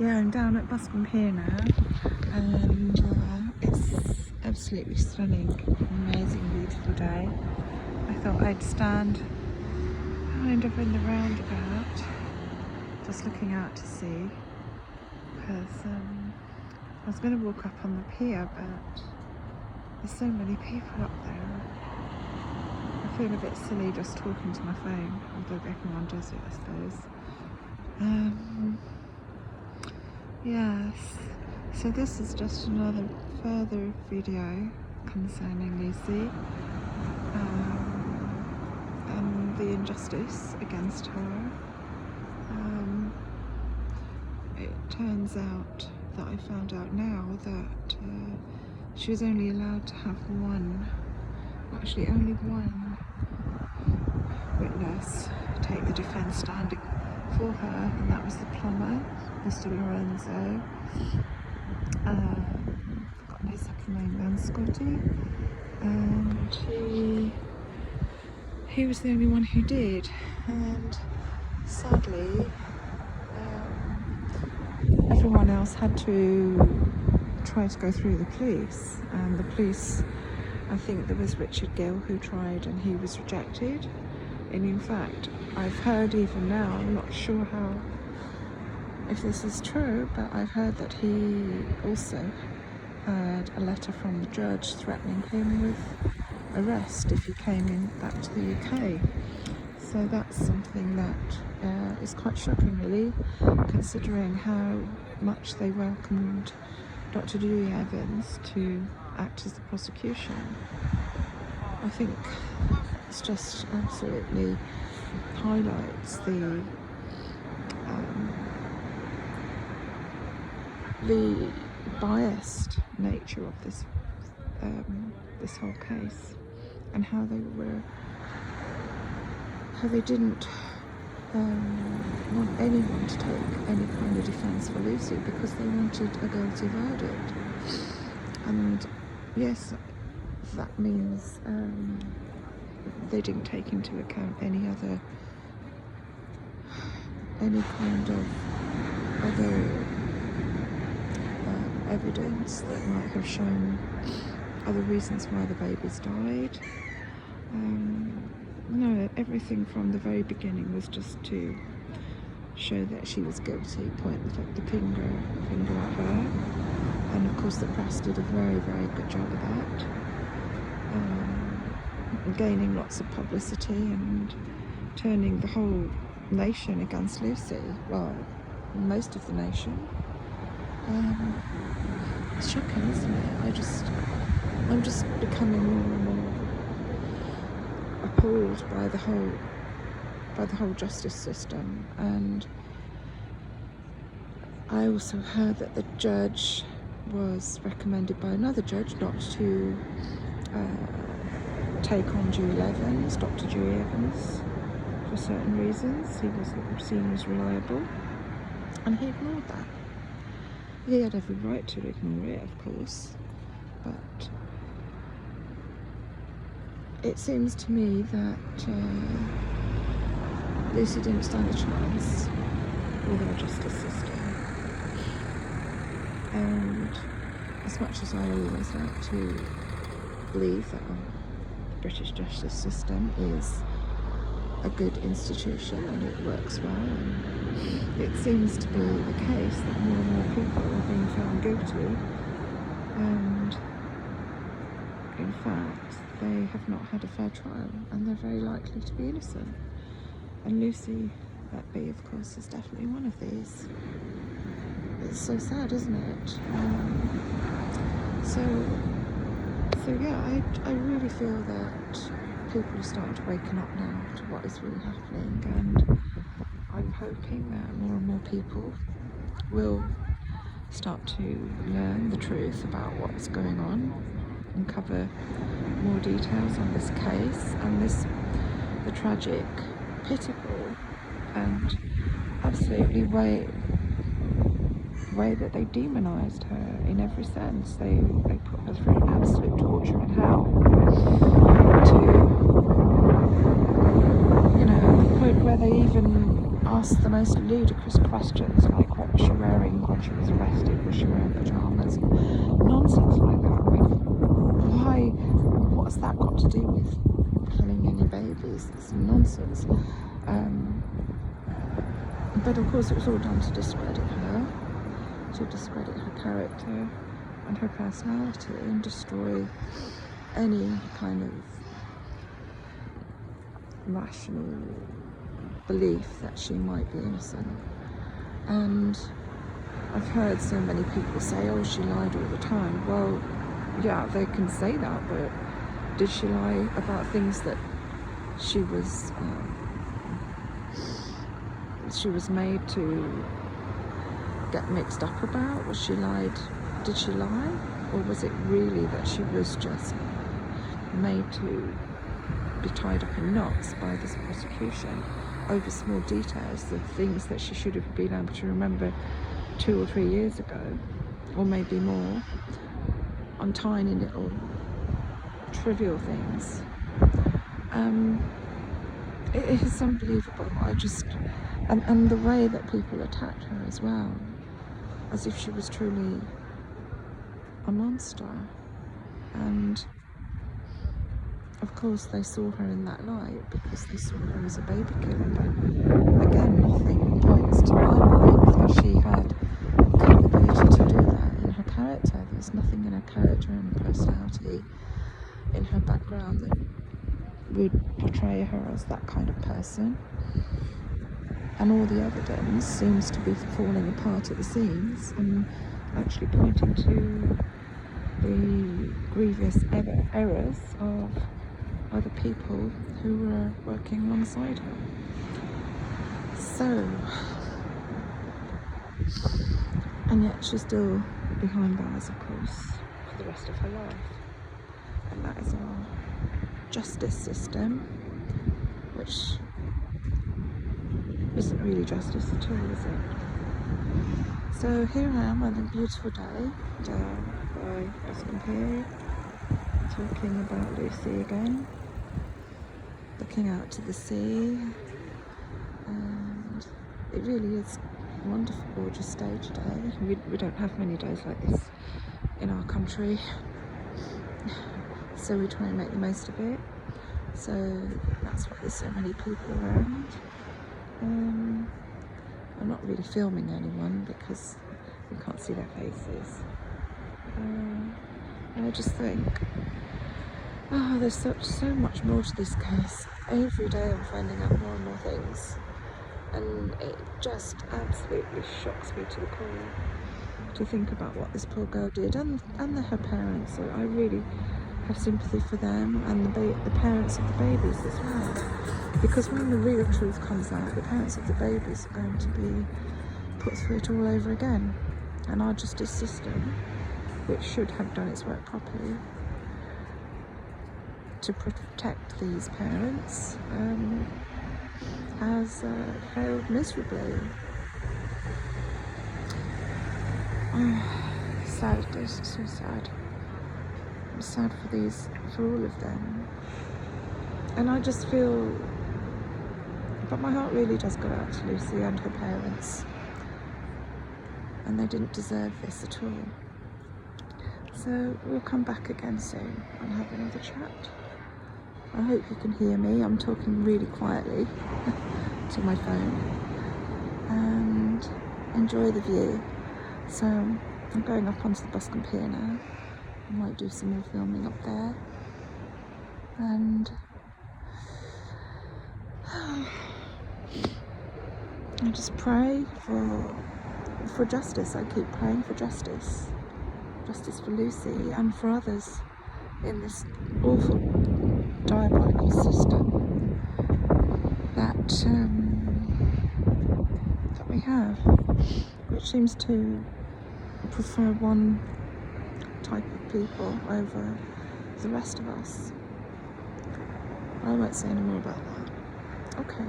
Yeah, I'm down at Buscombe Pier now, and it's absolutely stunning, amazing, beautiful day. I thought I'd stand kind of in the roundabout, just looking out to sea, because I was going to walk up on the pier, but there's so many people up there. I feel a bit silly just talking to my phone, although everyone does it, I suppose. Yes, so this is just another further video concerning Lucy and the injustice against her. It turns out that I found out now that she was only allowed to have only one witness take the defence standing for her, and that was the plumber, Mr. Lorenzo. Forgotten his second name then, Scotty, and he was the only one who did, and sadly everyone else had to try to go through the police, and the police, I think there was Richard Gill who tried and he was rejected. And in fact, I've heard even now, I'm not sure if this is true, but I've heard that he also had a letter from the judge threatening him with arrest if he came back to the UK. So that's something that is quite shocking, really, considering how much they welcomed Dr. Dewey Evans to act as the prosecution. I think it's just absolutely highlights the biased nature of this whole case, and how they didn't want anyone to take any kind of defence for Lucy because they wanted a guilty verdict. And yes, that means they didn't take into account any kind of other evidence that might have shown other reasons why the babies died. No, everything from the very beginning was just to show that she was guilty, point the finger at her, and of course the press did a very, very good job of that, gaining lots of publicity and turning the whole nation against Lucy. Well, most of the nation. It's shocking, isn't it? I'm just becoming more and more appalled by the whole justice system. And I also heard that the judge was recommended by another judge not to take on Dr. Dewey Evans, for certain reasons. He wasn't seen as reliable, and he ignored that. He had every right to ignore it, of course, but it seems to me that Lucy didn't stand a chance with our justice system. And as much as I always like to believe that our British justice system is a good institution and it works well, and it seems to be the case that more and more people are being found guilty, and in fact they have not had a fair trial and they're very likely to be innocent. And Lucy Letby, of course, is definitely one of these. It's so sad, isn't it? So yeah, I really feel that people are starting to waken up now to what is really happening, and I'm hoping that more and more people will start to learn the truth about what's going on, uncover more details on this case and the tragic, pitiful and absolutely way that they demonised her in every sense. They put her through absolute torture and hell, to, the point where they even asked the most ludicrous questions, like what was she wearing when she was arrested? Was she wearing pajamas? Nonsense like that. I mean, why? What's that got to do with killing any babies? It's nonsense. But of course, it was all done to discredit her, to discredit her character and her personality, and destroy any kind of rational belief that she might be innocent. And I've heard so many people say, oh, she lied all the time. Well, yeah, they can say that, but did she lie about things that she was made to get mixed up about? Was she lied? Did she lie? Or was it really that she was just made to be tied up in knots by this prosecution over small details of things that she should have been able to remember 2 or 3 years ago, or maybe more, on tiny little trivial things? It is unbelievable. And the way that people attacked her as well, as if she was truly a monster. And of course they saw her in that light because they saw her as a baby killer. But again, nothing points to my mind that she had the capability to do that in her character. There's nothing in her character and her personality, in her background, that would portray her as that kind of person. And all the evidence seems to be falling apart at the seams and actually pointing to the grievous errors of other people who were working alongside her. So, and yet she's still behind bars, of course, for the rest of her life. And that is our justice system, which isn't really justice at all, is it? So here I am on a beautiful day down by Buscombe Pier, talking about Lucy again, looking out to the sea, and it really is a wonderful, gorgeous day today. We don't have many days like this in our country, so we try and make the most of it. So that's why there's so many people around. I'm not really filming anyone because you can't see their faces. And I just think, oh, there's so much more to this case. Every day I'm finding out more and more things, and it just absolutely shocks me to the core to think about what this poor girl did, and her parents. So I really have sympathy for them, and the parents of the babies as well. Because when the real truth comes out, the parents of the babies are going to be put through it all over again. And our justice system, which should have done its work properly to protect these parents, has failed miserably. Sad, it's so sad. I'm sad for all of them. And I just feel, but my heart really does go out to Lucy and her parents, and they didn't deserve this at all. So we'll come back again soon and have another chat. I hope you can hear me. I'm talking really quietly to my phone, and enjoy the view. So I'm going up onto the Buscombe Pier now. I might do some more filming up there, and I just pray for justice. I keep praying for justice for Lucy and for others in this awful diabolical system that we have, which seems to prefer one type of people over the rest of us. I won't say any more about that. Okay.